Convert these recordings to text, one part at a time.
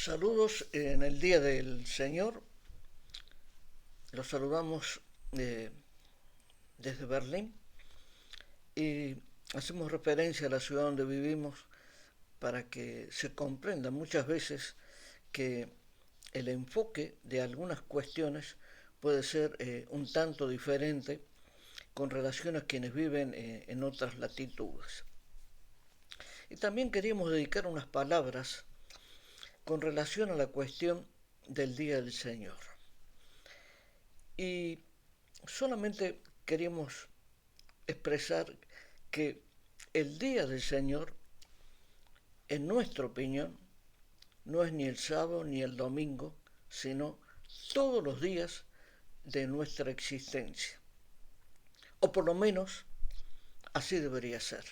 Saludos en el Día del Señor. Los saludamos desde Berlín y hacemos referencia a la ciudad donde vivimos para que se comprenda muchas veces que el enfoque de algunas cuestiones puede ser un tanto diferente con relación a quienes viven en otras latitudes. Y también queríamos dedicar unas palabras con relación a la cuestión del Día del Señor. Y solamente queríamos expresar que el Día del Señor, en nuestra opinión, no es ni el sábado ni el domingo, sino todos los días de nuestra existencia. O por lo menos así debería ser.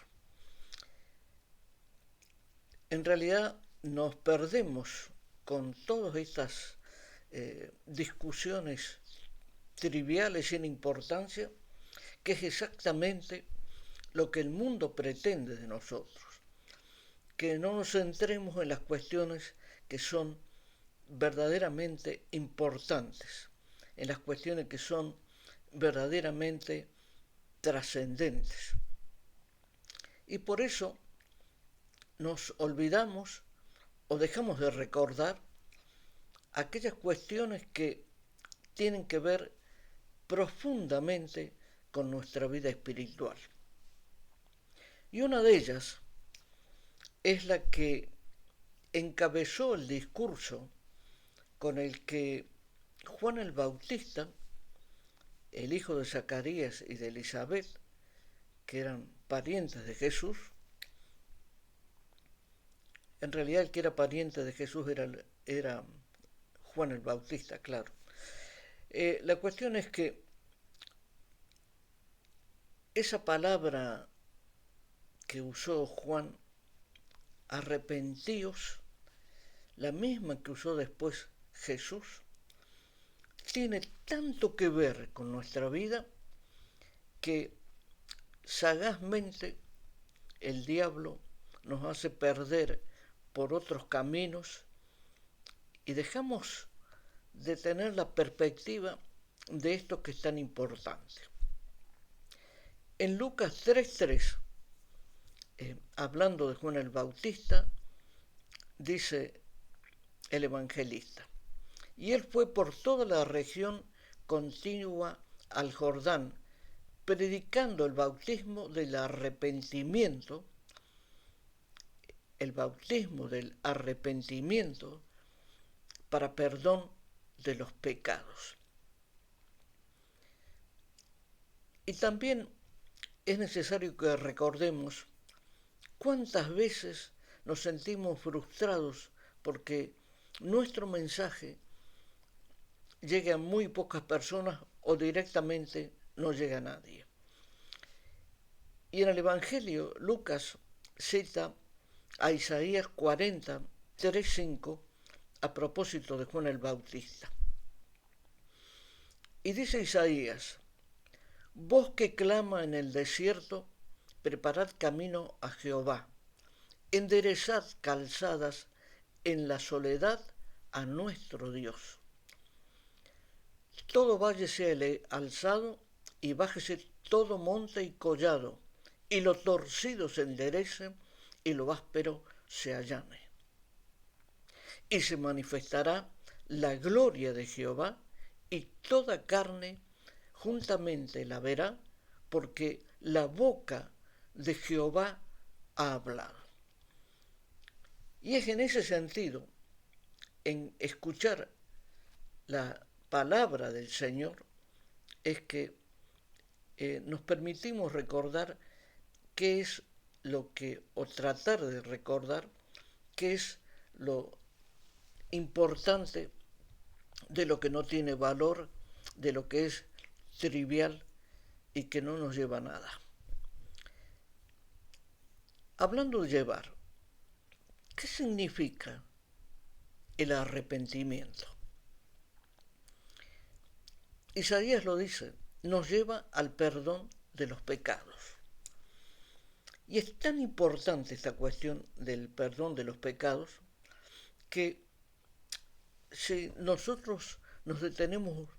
En realidad nos perdemos con todas estas discusiones triviales sin importancia, que es exactamente lo que el mundo pretende de nosotros, que no nos centremos en las cuestiones que son verdaderamente importantes, en las cuestiones que son verdaderamente trascendentes. Y por eso nos olvidamos o dejamos de recordar aquellas cuestiones que tienen que ver profundamente con nuestra vida espiritual. Y una de ellas es la que encabezó el discurso con el que Juan el Bautista, el hijo de Zacarías y de Elizabeth, que eran parientes de Jesús, en realidad el que era pariente de Jesús era Juan el Bautista, claro. La cuestión es que esa palabra que usó Juan, arrepentíos, la misma que usó después Jesús, tiene tanto que ver con nuestra vida que sagazmente el diablo nos hace perder por otros caminos y dejamos de tener la perspectiva de esto que es tan importante. En Lucas 3:3, hablando de Juan el Bautista, dice el evangelista: y él fue por toda la región contigua al Jordán, predicando el bautismo del arrepentimiento para perdón de los pecados. Y también es necesario que recordemos cuántas veces nos sentimos frustrados porque nuestro mensaje llegue a muy pocas personas o directamente no llega a nadie. Y en el Evangelio Lucas cita a Isaías 40, 3, 5 a propósito de Juan el Bautista. Y dice Isaías: voz que clama en el desierto, preparad camino a Jehová, enderezad calzadas en la soledad a nuestro Dios. Todo valle sea alzado y bájese todo monte y collado, y lo torcido se enderece y lo áspero se allane. Y se manifestará la gloria de Jehová, y toda carne juntamente la verá, porque la boca de Jehová ha hablado. Y es en ese sentido, en escuchar la palabra del Señor, es que nos permitimos recordar qué es lo que, o tratar de recordar qué es lo importante de lo que no tiene valor, de lo que es trivial y que no nos lleva a nada. Hablando de llevar, ¿qué significa el arrepentimiento? Isaías lo dice, nos lleva al perdón de los pecados. Y es tan importante esta cuestión del perdón de los pecados que si nosotros nos detenemos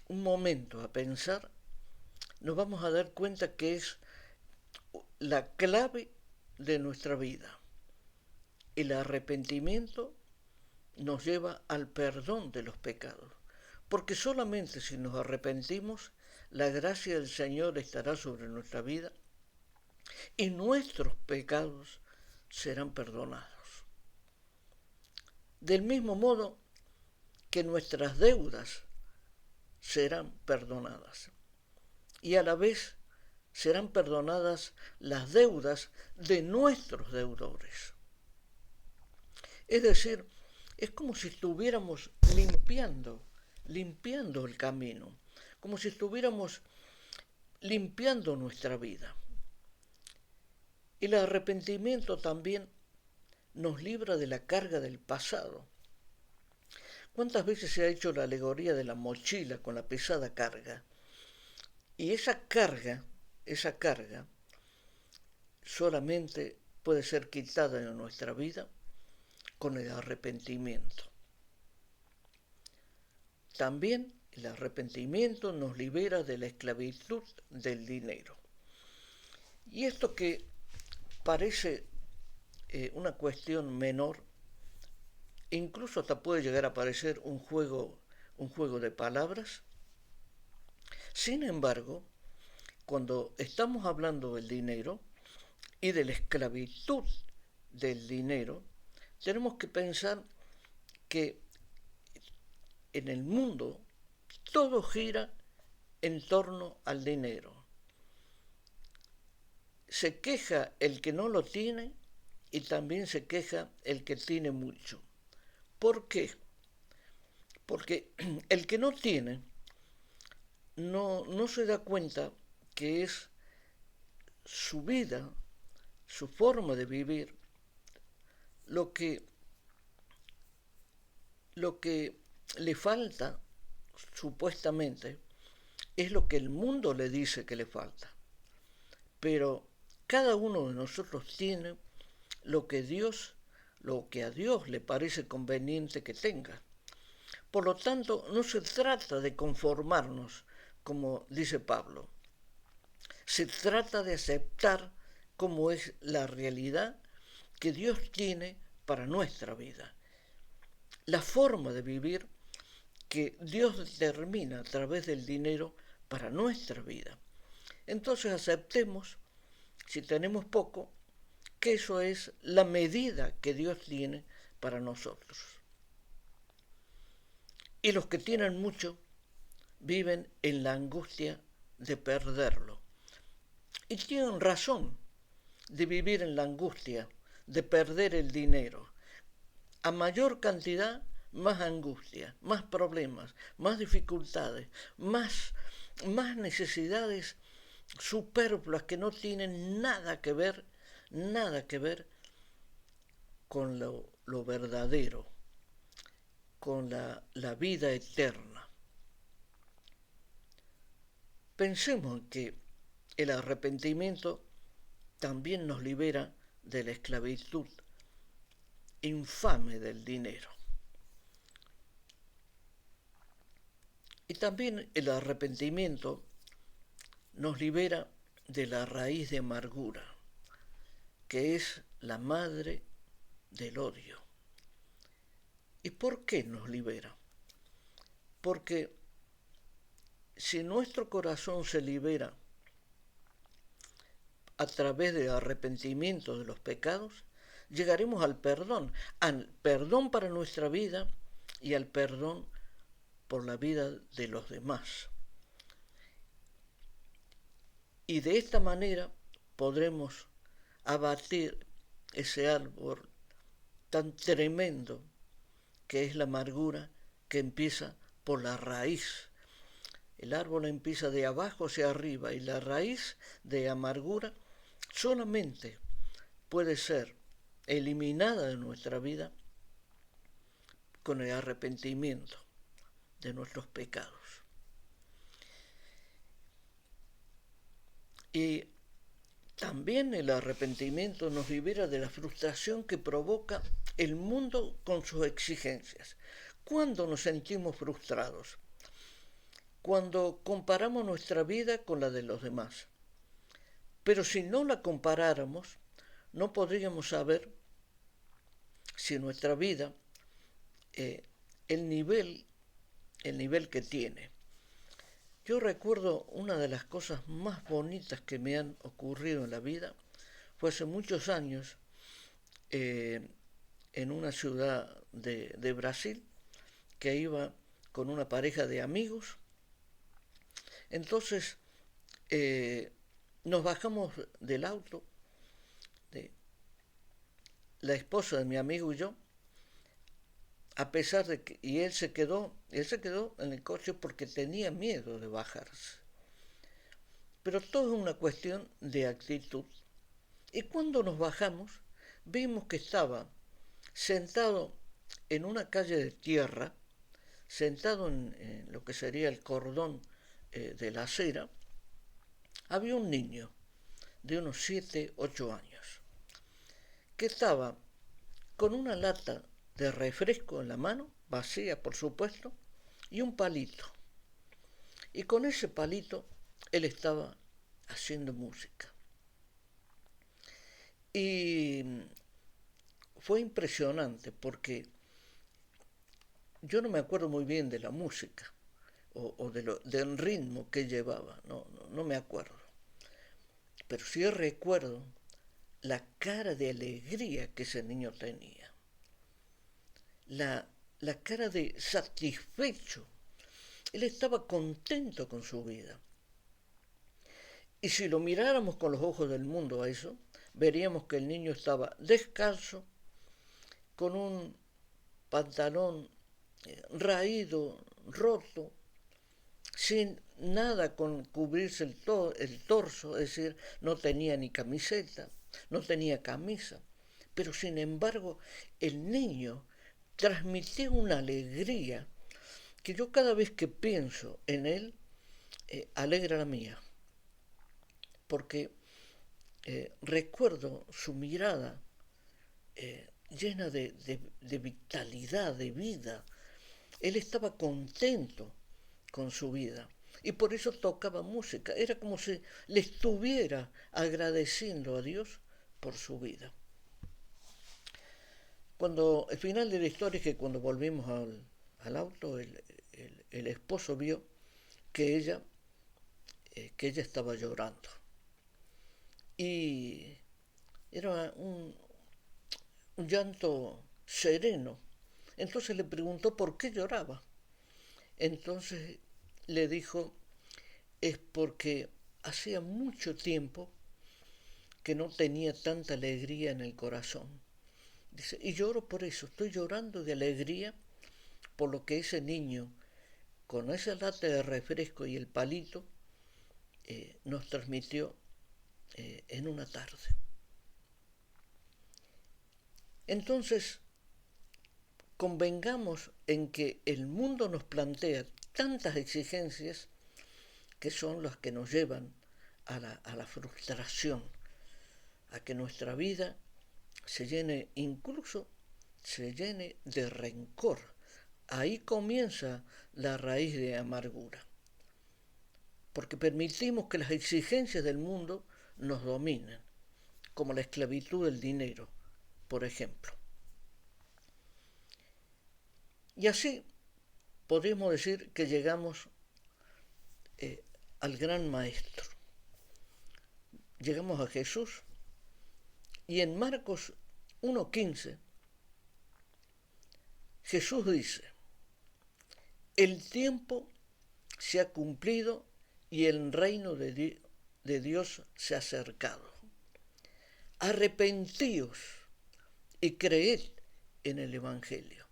un momento a pensar, nos vamos a dar cuenta que es la clave de nuestra vida. El arrepentimiento nos lleva al perdón de los pecados, porque solamente si nos arrepentimos, la gracia del Señor estará sobre nuestra vida y nuestros pecados serán perdonados. Del mismo modo que nuestras deudas serán perdonadas y a la vez serán perdonadas las deudas de nuestros deudores. Es decir, es como si estuviéramos limpiando el camino, como si estuviéramos limpiando nuestra vida. El arrepentimiento también nos libra de la carga del pasado. ¿Cuántas veces se ha hecho la alegoría de la mochila con la pesada carga? Y esa carga solamente puede ser quitada de nuestra vida con el arrepentimiento. También el arrepentimiento nos libera de la esclavitud del dinero. Y esto que parece una cuestión menor, incluso hasta puede llegar a parecer un juego de palabras. Sin embargo, cuando estamos hablando del dinero y de la esclavitud del dinero, tenemos que pensar que en el mundo todo gira en torno al dinero. Se queja el que no lo tiene y también se queja el que tiene mucho. ¿Por qué? Porque el que no tiene no se da cuenta que es su vida, su forma de vivir, lo que le falta, supuestamente, es lo que el mundo le dice que le falta. Pero cada uno de nosotros tiene lo que a Dios le parece conveniente que tenga. Por lo tanto, no se trata de conformarnos, como dice Pablo. Se trata de aceptar como es la realidad que Dios tiene para nuestra vida. La forma de vivir que Dios determina a través del dinero para nuestra vida. Entonces aceptemos, si tenemos poco, que eso es la medida que Dios tiene para nosotros. Y los que tienen mucho viven en la angustia de perderlo. Y tienen razón de vivir en la angustia de perder el dinero. A mayor cantidad, más angustia, más problemas, más dificultades, más necesidades superfluas que no tienen nada que ver con lo verdadero, con la vida eterna. Pensemos en que el arrepentimiento también nos libera de la esclavitud infame del dinero. Y también el arrepentimiento nos libera de la raíz de amargura, que es la madre del odio. ¿Y por qué nos libera? Porque si nuestro corazón se libera a través del arrepentimiento de los pecados, llegaremos al perdón para nuestra vida y al perdón por la vida de los demás. Y de esta manera podremos abatir ese árbol tan tremendo que es la amargura, que empieza por la raíz. El árbol empieza de abajo hacia arriba y la raíz de amargura solamente puede ser eliminada de nuestra vida con el arrepentimiento de nuestros pecados. Y también el arrepentimiento nos libera de la frustración que provoca el mundo con sus exigencias. ¿Cuándo nos sentimos frustrados? Cuando comparamos nuestra vida con la de los demás. Pero si no la comparáramos, no podríamos saber si nuestra vida, eh, el nivel que tiene. Yo recuerdo una de las cosas más bonitas que me han ocurrido en la vida, fue hace muchos años, en una ciudad de Brasil, que iba con una pareja de amigos. Entonces nos bajamos del auto, de la esposa de mi amigo y yo, a pesar de que, y él se quedó en el coche porque tenía miedo de bajarse. Pero todo es una cuestión de actitud. Y cuando nos bajamos, vimos que estaba sentado en una calle de tierra, sentado en lo que sería el cordón de la acera, había un niño de unos 7, 8 años, que estaba con una lata de refresco en la mano, vacía por supuesto, y un palito. Y con ese palito él estaba haciendo música. Y fue impresionante porque yo no me acuerdo muy bien de la música o del ritmo que llevaba, no me acuerdo. Pero sí recuerdo la cara de alegría que ese niño tenía, la cara de satisfecho. Él estaba contento con su vida. Y si lo miráramos con los ojos del mundo a eso, veríamos que el niño estaba descalzo, con un pantalón raído, roto, sin nada con cubrirse el torso, es decir, no tenía ni camiseta, no tenía camisa, pero sin embargo el niño transmitía una alegría que yo cada vez que pienso en él, alegra la mía, porque recuerdo su mirada llena de vitalidad, de vida. Él estaba contento con su vida y por eso tocaba música. Era como si le estuviera agradeciendo a Dios por su vida. El final de la historia es que cuando volvimos al auto, el esposo vio que ella estaba llorando. Y era un llanto sereno. Entonces le preguntó por qué lloraba. Entonces le dijo, es porque hacía mucho tiempo que no tenía tanta alegría en el corazón. Dice, y lloro por eso, estoy llorando de alegría por lo que ese niño, con esa lata de refresco y el palito, nos transmitió en una tarde. Entonces, convengamos en que el mundo nos plantea tantas exigencias que son las que nos llevan a la frustración, a que nuestra vida se llene de rencor. Ahí comienza la raíz de amargura, porque permitimos que las exigencias del mundo nos dominen, como la esclavitud del dinero, por ejemplo. Y así podemos decir que llegamos al gran maestro. Llegamos a Jesús y en Marcos 1:15 Jesús dice, el tiempo se ha cumplido y el reino de Dios se ha acercado. Arrepentíos y creed en el Evangelio.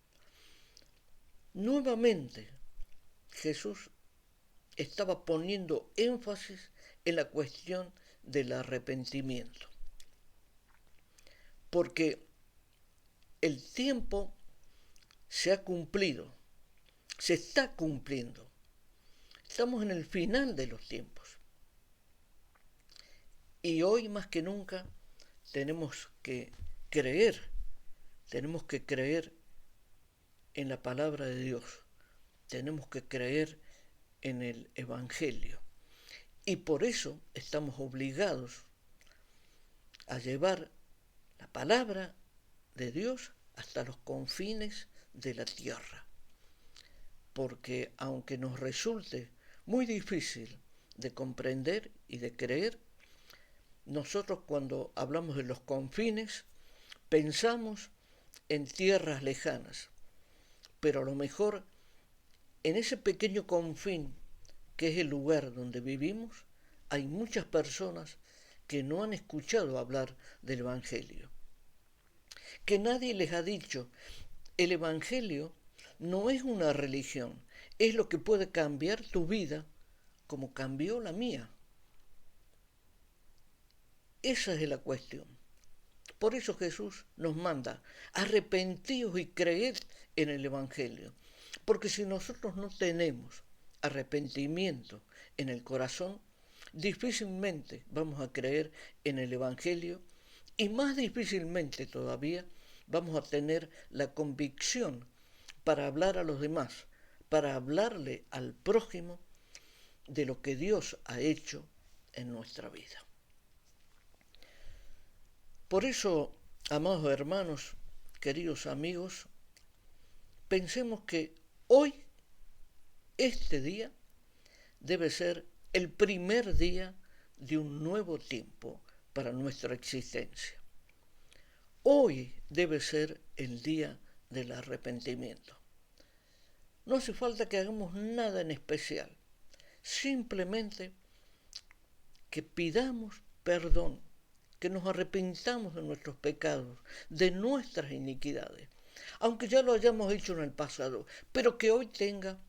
Nuevamente, Jesús estaba poniendo énfasis en la cuestión del arrepentimiento, porque el tiempo se ha cumplido, se está cumpliendo. Estamos en el final de los tiempos. Y hoy más que nunca tenemos que creer en la palabra de Dios, tenemos que creer en el Evangelio. Y por eso estamos obligados a llevar la palabra de Dios hasta los confines de la tierra. Porque aunque nos resulte muy difícil de comprender y de creer, nosotros cuando hablamos de los confines pensamos en tierras lejanas, pero a lo mejor en ese pequeño confín que es el lugar donde vivimos, hay muchas personas que no han escuchado hablar del Evangelio, que nadie les ha dicho, el Evangelio no es una religión, es lo que puede cambiar tu vida como cambió la mía. Esa es la cuestión. Por eso Jesús nos manda, arrepentíos y creed en el Evangelio. Porque si nosotros no tenemos arrepentimiento en el corazón, difícilmente vamos a creer en el Evangelio y más difícilmente todavía vamos a tener la convicción para hablar a los demás, para hablarle al prójimo de lo que Dios ha hecho en nuestra vida. Por eso, amados hermanos, queridos amigos, pensemos que hoy, este día, debe ser el primer día de un nuevo tiempo para nuestra existencia. Hoy debe ser el día del arrepentimiento. No hace falta que hagamos nada en especial, simplemente que pidamos perdón, que nos arrepintamos de nuestros pecados, de nuestras iniquidades, aunque ya lo hayamos hecho en el pasado, pero que hoy tenga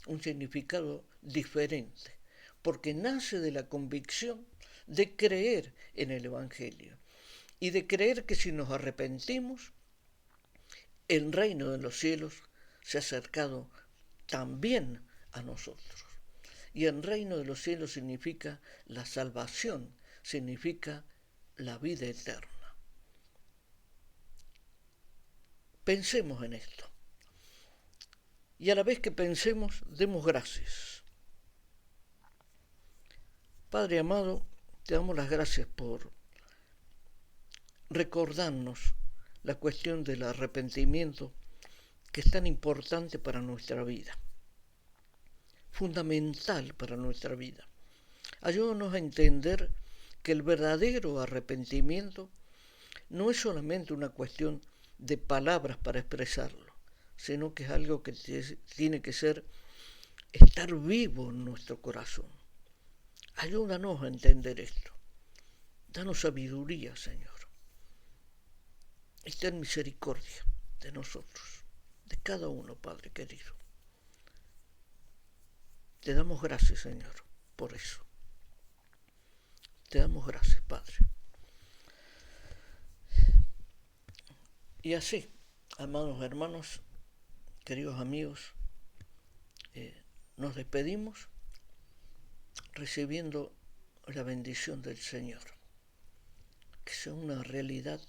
un significado diferente, porque nace de la convicción de creer en el Evangelio y de creer que si nos arrepentimos, el reino de los cielos se ha acercado también a nosotros. Y el reino de los cielos significa la salvación, significa la vida eterna. Pensemos en esto. Y a la vez que pensemos, demos gracias. Padre amado, te damos las gracias por recordarnos la cuestión del arrepentimiento que es tan importante para nuestra vida, fundamental para nuestra vida. Ayúdanos a entender que el verdadero arrepentimiento no es solamente una cuestión de palabras para expresarlo, sino que es algo que tiene que ser estar vivo en nuestro corazón. Ayúdanos a entender esto. Danos sabiduría, Señor. Y ten misericordia de nosotros, de cada uno, Padre querido. Te damos gracias, Señor, por eso. Te damos gracias, Padre. Y así, amados hermanos, queridos amigos, nos despedimos recibiendo la bendición del Señor. Que sea una realidad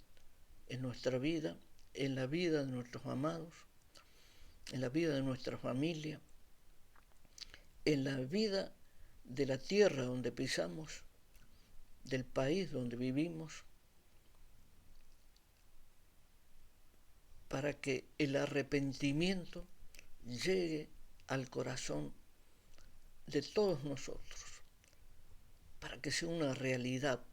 en nuestra vida, en la vida de nuestros amados, en la vida de nuestra familia, en la vida de la tierra donde pisamos, del país donde vivimos, para que el arrepentimiento llegue al corazón de todos nosotros, para que sea una realidad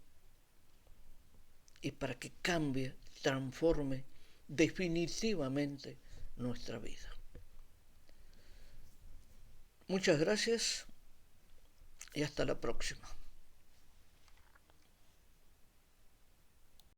y para que cambie, transforme definitivamente nuestra vida. Muchas gracias y hasta la próxima.